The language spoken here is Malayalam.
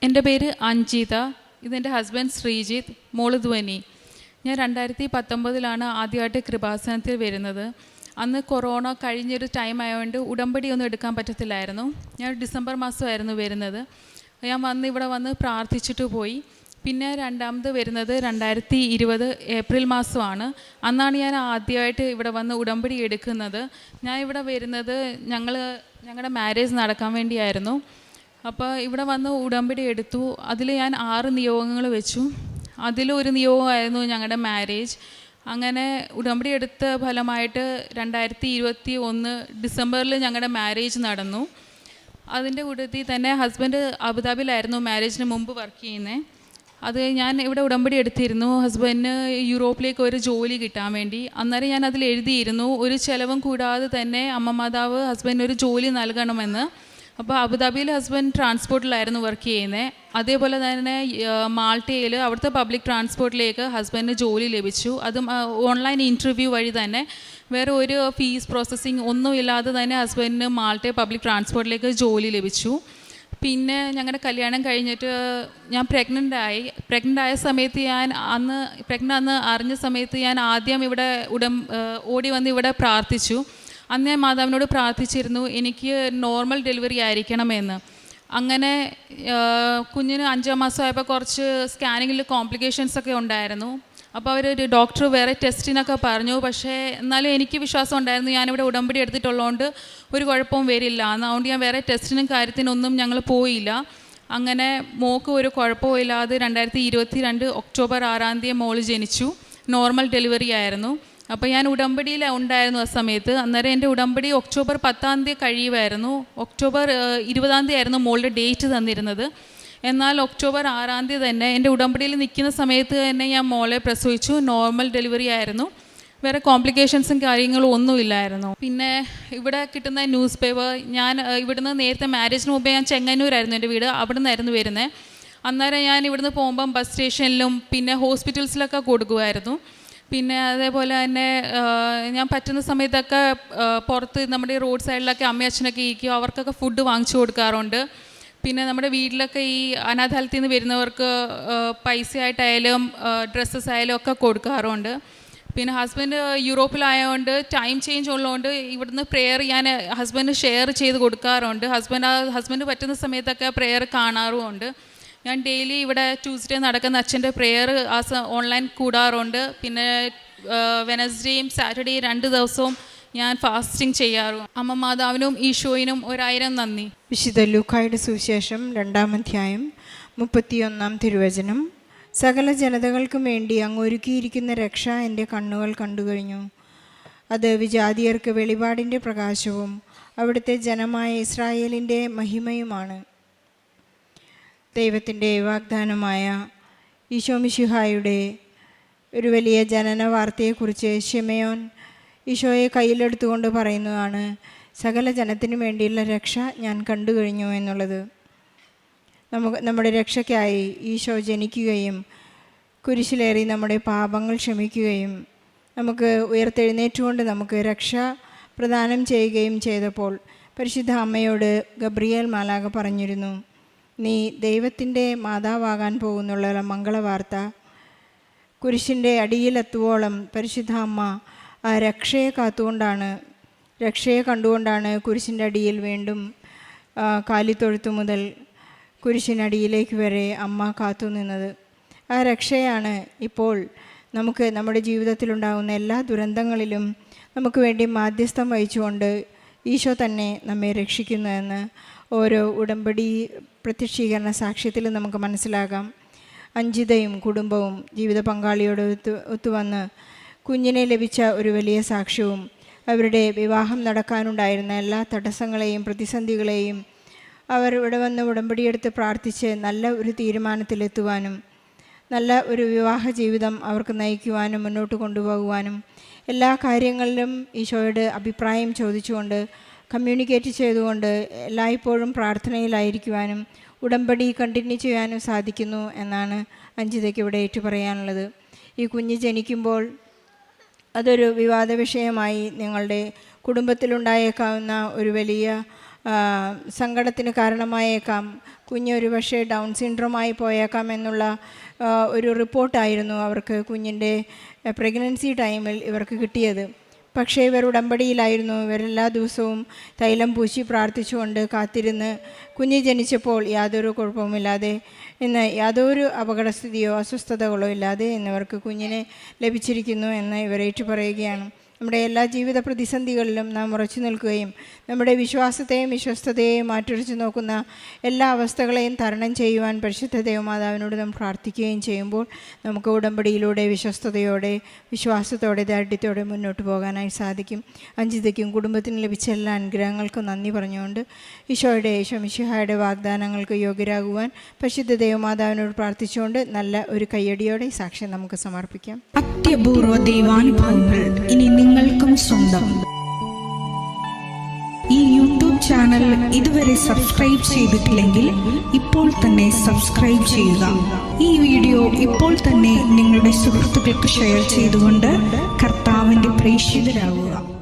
എൻ്റെ പേര് അഞ്ജിത. ഇതെൻ്റെ ഹസ്ബൻഡ് ശ്രീജിത്ത്, മോള് ധ്വനി. ഞാൻ 2019 ആദ്യമായിട്ട് കൃപാസനത്തിൽ വരുന്നത്. അന്ന് കൊറോണ കഴിഞ്ഞൊരു ടൈം ആയതുകൊണ്ട് ഉടമ്പടി ഒന്നും എടുക്കാൻ പറ്റത്തില്ലായിരുന്നു. ഞാൻ ഡിസംബർ മാസമായിരുന്നു വരുന്നത്. ഞാൻ ഇവിടെ വന്ന് പ്രാർത്ഥിച്ചിട്ട് പോയി. പിന്നെ രണ്ടാമത് വരുന്നത് 2020 ഏപ്രിൽ മാസമാണ്. അന്നാണ് ഞാൻ ആദ്യമായിട്ട് ഇവിടെ വന്ന് ഉടമ്പടി എടുക്കുന്നത്. ഞാൻ ഇവിടെ വരുന്നത് ഞങ്ങളുടെ മാരേജ് നടക്കാൻ വേണ്ടിയായിരുന്നു. അപ്പോൾ ഇവിടെ വന്ന് ഉടമ്പടി എടുത്തു. അതിൽ ഞാൻ 6 നിയോഗങ്ങൾ വെച്ചു. അതിലൊരു നിയോഗമായിരുന്നു ഞങ്ങളുടെ മാരേജ്. അങ്ങനെ ഉടമ്പടി എടുത്ത ഫലമായിട്ട് 2021 ഡിസംബറിൽ ഞങ്ങളുടെ മാരേജ് നടന്നു. അതിൻ്റെ കൂട്ടത്തിൽ തന്നെ ഹസ്ബൻഡ് അബുദാബിയിലായിരുന്നു മാരേജിന് മുമ്പ് വർക്ക് ചെയ്യുന്നത്. അത് ഞാൻ ഇവിടെ ഉടമ്പടി എടുത്തിരുന്നു ഹസ്ബൻഡിന് യൂറോപ്പിലേക്ക് ഒരു ജോലി കിട്ടാൻ വേണ്ടി. അന്നേരം ഞാൻ അതിൽ എഴുതിയിരുന്നു ഒരു ചിലവും കൂടാതെ തന്നെ അമ്മ മാതാവ് ഹസ്ബൻഡിന് ഒരു ജോലി നൽകണമെന്ന്. അപ്പോൾ അബുദാബിയിൽ ഹസ്ബൻഡ് ട്രാൻസ്പോർട്ടിലായിരുന്നു വർക്ക് ചെയ്യുന്നത്. അതേപോലെ തന്നെ മാൾട്ടയിൽ അവിടുത്തെ പബ്ലിക് ട്രാൻസ്പോർട്ടിലേക്ക് ഹസ്ബൻഡിന് ജോലി ലഭിച്ചു. അതും ഓൺലൈൻ ഇൻ്റർവ്യൂ വഴി തന്നെ, വേറെ ഒരു ഫീസ് പ്രോസസ്സിങ് ഒന്നുമില്ലാതെ തന്നെ ഹസ്ബൻഡിന് മാൾട്ട പബ്ലിക് ട്രാൻസ്പോർട്ടിലേക്ക് ജോലി ലഭിച്ചു. പിന്നെ ഞങ്ങളുടെ കല്യാണം കഴിഞ്ഞിട്ട് ഞാൻ പ്രഗ്നൻ്റ് ആയ സമയത്ത് അന്ന് അറിഞ്ഞ സമയത്ത് ഞാൻ ആദ്യം ഇവിടെ ഓടി വന്ന് ഇവിടെ പ്രാർത്ഥിച്ചു. അന്ന് ഞാൻ മാതാവിനോട് പ്രാർത്ഥിച്ചിരുന്നു എനിക്ക് നോർമൽ ഡെലിവറി ആയിരിക്കണമെന്ന്. അങ്ങനെ കുഞ്ഞിന് 5 മാസമായപ്പോൾ കുറച്ച് സ്കാനിങ്ങിൽ കോംപ്ലിക്കേഷൻസൊക്കെ ഉണ്ടായിരുന്നു. അപ്പോൾ ഒരു ഡോക്ടർ വേറെ ടെസ്റ്റിനൊക്കെ പറഞ്ഞു. പക്ഷേ എന്നാലും എനിക്ക് വിശ്വാസം ഉണ്ടായിരുന്നു ഞാനിവിടെ ഉടമ്പടി എടുത്തിട്ടുള്ളതുകൊണ്ട് ഒരു കുഴപ്പവും വരില്ല. അതുകൊണ്ട് ഞാൻ വേറെ ടെസ്റ്റിനും കാര്യത്തിനൊന്നും ഞങ്ങൾ പോയില്ല. അങ്ങനെ മോൾക്ക് ഒരു കുഴപ്പവും ഇല്ലാതെ 2022 ഒക്ടോബർ 6 മോൾ ജനിച്ചു. നോർമൽ ഡെലിവറി ആയിരുന്നു. അപ്പോൾ ഞാൻ ഉടമ്പടിയിൽ ഉണ്ടായിരുന്നു ആ സമയത്ത്. അന്നേരം എൻ്റെ ഉടമ്പടി ഒക്ടോബർ 10 കഴിയുമായിരുന്നു. ഒക്ടോബർ 20 ആയിരുന്നു മോളുടെ ഡേറ്റ് തന്നിരുന്നത്. എന്നാൽ ഒക്ടോബർ 6 തന്നെ എൻ്റെ ഉടമ്പടിയിൽ നിൽക്കുന്ന സമയത്ത് തന്നെ ഞാൻ മോളെ പ്രസവിച്ചു. നോർമൽ ഡെലിവറി ആയിരുന്നു. വേറെ കോംപ്ലിക്കേഷൻസും കാര്യങ്ങളും ഒന്നുമില്ലായിരുന്നു. പിന്നെ ഇവിടെ കിട്ടുന്ന ന്യൂസ് പേപ്പർ, ഞാൻ ഇവിടുന്ന് നേരത്തെ മാരേജിന് മുമ്പേ ഞാൻ ചെങ്ങന്നൂരായിരുന്നു എൻ്റെ വീട്, അവിടെ നിന്നായിരുന്നു വരുന്നത്. അന്നേരം ഞാൻ ഇവിടുന്ന് പോകുമ്പം ബസ് സ്റ്റേഷനിലും പിന്നെ ഹോസ്പിറ്റൽസിലൊക്കെ കൊടുക്കുമായിരുന്നു. പിന്നെ അതേപോലെ തന്നെ ഞാൻ പറ്റുന്ന സമയത്തൊക്കെ പുറത്ത് നമ്മുടെ റോഡ് സൈഡിലൊക്കെ അമ്മയും അച്ഛനൊക്കെ ഇരിക്കും, അവർക്കൊക്കെ ഫുഡ് വാങ്ങിച്ചു കൊടുക്കാറുണ്ട്. പിന്നെ നമ്മുടെ വീട്ടിലൊക്കെ ഈ അനാഥാലയത്തിൽ നിന്ന് വരുന്നവർക്ക് പൈസയായിട്ടായാലും ഡ്രസ്സസ് ആയാലും ഒക്കെ കൊടുക്കാറുണ്ട്. പിന്നെ ഹസ്ബൻഡ് യൂറോപ്പിലായതുകൊണ്ട് ടൈം ചേഞ്ച് ഉള്ളതുകൊണ്ട് ഇവിടുന്ന് പ്രെയർ ഞാൻ ഹസ്ബൻഡ് ഷെയർ ചെയ്ത് കൊടുക്കാറുണ്ട്. ഹസ്ബൻഡ് പറ്റുന്ന സമയത്തൊക്കെ പ്രെയർ കാണാറുമുണ്ട്. ഞാൻ ഡെയിലി ഇവിടെ ട്യൂസ്ഡേ നടക്കുന്ന അച്ഛൻ്റെ പ്രെയർ ഓൺലൈൻ കൂടാറുണ്ട്. പിന്നെ വെനസ്ഡേയും സാറ്റർഡേയും 2 ദിവസവും ഞാൻ ഫാസ്റ്റിംഗ് ചെയ്യാറുണ്ട്. അമ്മ മാതാവിനും ഈശോയിനും 1000 നന്ദി. വിശുദ്ധ ലൂക്കായുടെ സുവിശേഷം 2-ാം അധ്യായം 31-ാം തിരുവചനം. സകല ജനതകൾക്കും വേണ്ടി അങ്ങ് ഒരുക്കിയിരിക്കുന്ന രക്ഷ എൻ്റെ കണ്ണുകൾ കണ്ടുകഴിഞ്ഞു. അത് വിജാതിയർക്ക് വെളിപാടിൻ്റെ പ്രകാശവും അവിടുത്തെ ജനമായ ഇസ്രായേലിൻ്റെ മഹിമയുമാണ്. ദൈവത്തിൻ്റെ വാഗ്ദാനമായ ഈശോ മിശിഹായുടെ ഒരു വലിയ ജനന വാർത്തയെക്കുറിച്ച് ശിമയോൻ ഈശോയെ കയ്യിലെടുത്തുകൊണ്ട് പറയുന്നതാണ്, സകല ജനത്തിനു വേണ്ടിയുള്ള രക്ഷ ഞാൻ കണ്ടു കഴിഞ്ഞു എന്നുള്ളത്. നമ്മുടെ രക്ഷയ്ക്കായി ഈശോ ജനിക്കുകയും കുരിശിലേറി നമ്മുടെ പാപങ്ങൾ ക്ഷമിക്കുകയും നമുക്ക് ഉയർത്തെഴുന്നേറ്റുകൊണ്ട് നമുക്ക് രക്ഷ പ്രദാനം ചെയ്യുകയും ചെയ്തപ്പോൾ പരിശുദ്ധ അമ്മയോട് ഗബ്രിയേൽ മാലാഖ പറഞ്ഞിരുന്നു, നീ ദൈവത്തിൻ്റെ മാതാവാകാൻ പോകുന്നുള്ള മംഗളവാർത്ത കുരിശിൻ്റെ അടിയിലെത്തുവോളം പരിശുദ്ധ അമ്മ ആ രക്ഷയെ കണ്ടുകൊണ്ടാണ് കുരിശിൻ്റെ അടിയിൽ വീണ്ടും കാലിത്തൊഴുത്തു മുതൽ കുരിശിനടിയിലേക്ക് വരെ അമ്മ കാത്തു നിന്നത്. ആ രക്ഷയാണ് ഇപ്പോൾ നമുക്ക് നമ്മുടെ ജീവിതത്തിലുണ്ടാകുന്ന എല്ലാ ദുരന്തങ്ങളിലും നമുക്ക് വേണ്ടി മാധ്യസ്ഥം വഹിച്ചുകൊണ്ട് ഈശോ തന്നെ നമ്മെ രക്ഷിക്കുന്നതെന്ന് ഓരോ ഉടമ്പടി പ്രത്യക്ഷീകരണ സാക്ഷ്യത്തിൽ നമുക്ക് മനസ്സിലാകാം. അഞ്ജിതയും കുടുംബവും ജീവിത പങ്കാളിയോട് ഒത്തുവന്ന് കുഞ്ഞിനെ ലഭിച്ച ഒരു വലിയ സാക്ഷ്യവും അവരുടെ വിവാഹം നടക്കാനുണ്ടായിരുന്ന എല്ലാ തടസ്സങ്ങളെയും പ്രതിസന്ധികളെയും അവർ ഇവിടെ വന്ന് ഉടമ്പടിയെടുത്ത് പ്രാർത്ഥിച്ച് നല്ല ഒരു തീരുമാനത്തിലെത്തുവാനും നല്ല ഒരു വിവാഹ ജീവിതം അവർക്ക് നയിക്കുവാനും മുന്നോട്ട് കൊണ്ടുപോകുവാനും എല്ലാ കാര്യങ്ങളിലും ഈശോയുടെ അഭിപ്രായം ചോദിച്ചുകൊണ്ട് കമ്മ്യൂണിക്കേറ്റ് ചെയ്തുകൊണ്ട് എല്ലായ്പ്പോഴും പ്രാർത്ഥനയിലായിരിക്കുവാനും ഉടമ്പടി കണ്ടിന്യൂ ചെയ്യാനും സാധിക്കുന്നു എന്നാണ് അഞ്ജിതയ്ക്ക് ഇവിടെ ഏറ്റുപറയാനുള്ളത്. ഈ കുഞ്ഞ് ജനിക്കുമ്പോൾ അതൊരു വിവാദ വിഷയമായി നിങ്ങളുടെ കുടുംബത്തിലുണ്ടായേക്കാവുന്ന ഒരു വലിയ സങ്കടത്തിന് കാരണമായേക്കാം. കുഞ്ഞൊരു പക്ഷേ ഡൗൺ സിൻഡ്രോമായി പോയേക്കാം എന്നുള്ള ഒരു റിപ്പോർട്ടായിരുന്നു അവർക്ക് കുഞ്ഞിൻ്റെ പ്രഗ്നൻസി ടൈമിൽ ഇവർക്ക് കിട്ടിയത്. പക്ഷേ ഇവർ ഉടമ്പടിയിലായിരുന്നു. ഇവരെല്ലാ ദിവസവും തൈലം പൂശി പ്രാർത്ഥിച്ചുകൊണ്ട് കാത്തിരുന്ന് കുഞ്ഞ് ജനിച്ചപ്പോൾ യാതൊരു കുഴപ്പവുമില്ലാതെ ഇന്ന് യാതൊരു അപകടസ്ഥിതിയോ അസ്വസ്ഥതകളോ ഇല്ലാതെ ഇന്നവർക്ക് കുഞ്ഞിനെ ലഭിച്ചിരിക്കുന്നു എന്ന് ഇവർ ഏറ്റുപറയുകയാണ്. നമ്മുടെ എല്ലാ ജീവിത പ്രതിസന്ധികളിലും നാം ഉറച്ചു നിൽക്കുകയും നമ്മുടെ വിശ്വാസത്തെയും വിശ്വസ്തതയെയും മാറ്റുരച്ച് നോക്കുന്ന എല്ലാ അവസ്ഥകളെയും തരണം ചെയ്യുവാൻ പരിശുദ്ധ ദൈവമാതാവിനോട് നാം പ്രാർത്ഥിക്കുകയും ചെയ്യുമ്പോൾ നമുക്ക് ഉടമ്പടിയിലൂടെ വിശ്വസ്തയോടെ വിശ്വാസത്തോടെ ദാർഢ്യത്തോടെ മുന്നോട്ട് പോകാനായി സാധിക്കും. അഞ്ജിതയ്ക്കും കുടുംബത്തിനും ലഭിച്ച എല്ലാ അനുഗ്രഹങ്ങൾക്കും നന്ദി പറഞ്ഞുകൊണ്ട് ഈശോയുടെ മിശിഹായുടെ വാഗ്ദാനങ്ങൾക്ക് യോഗ്യരാകുവാൻ പരിശുദ്ധ ദൈവമാതാവിനോട് പ്രാർത്ഥിച്ചുകൊണ്ട് നല്ല ഒരു കയ്യടിയോടെ സാക്ഷ്യം നമുക്ക് സമർപ്പിക്കാം. അത്യപൂർവ ദൈവാനുഭവങ്ങൾ ഇനി നിങ്ങൾക്കും സ്വന്തം. ഈ യൂട്യൂബ് ചാനൽ ഇതുവരെ സബ്സ്ക്രൈബ് ചെയ്തിട്ടില്ലെങ്കിൽ ഇപ്പോൾ തന്നെ സബ്സ്ക്രൈബ് ചെയ്യുക. ഈ വീഡിയോ ഇപ്പോൾ തന്നെ നിങ്ങളുടെ സുഹൃത്തുക്കൾക്ക് ഷെയർ ചെയ്തുകൊണ്ട് കർത്താവിൻ്റെ പ്രേക്ഷിതരാകുക.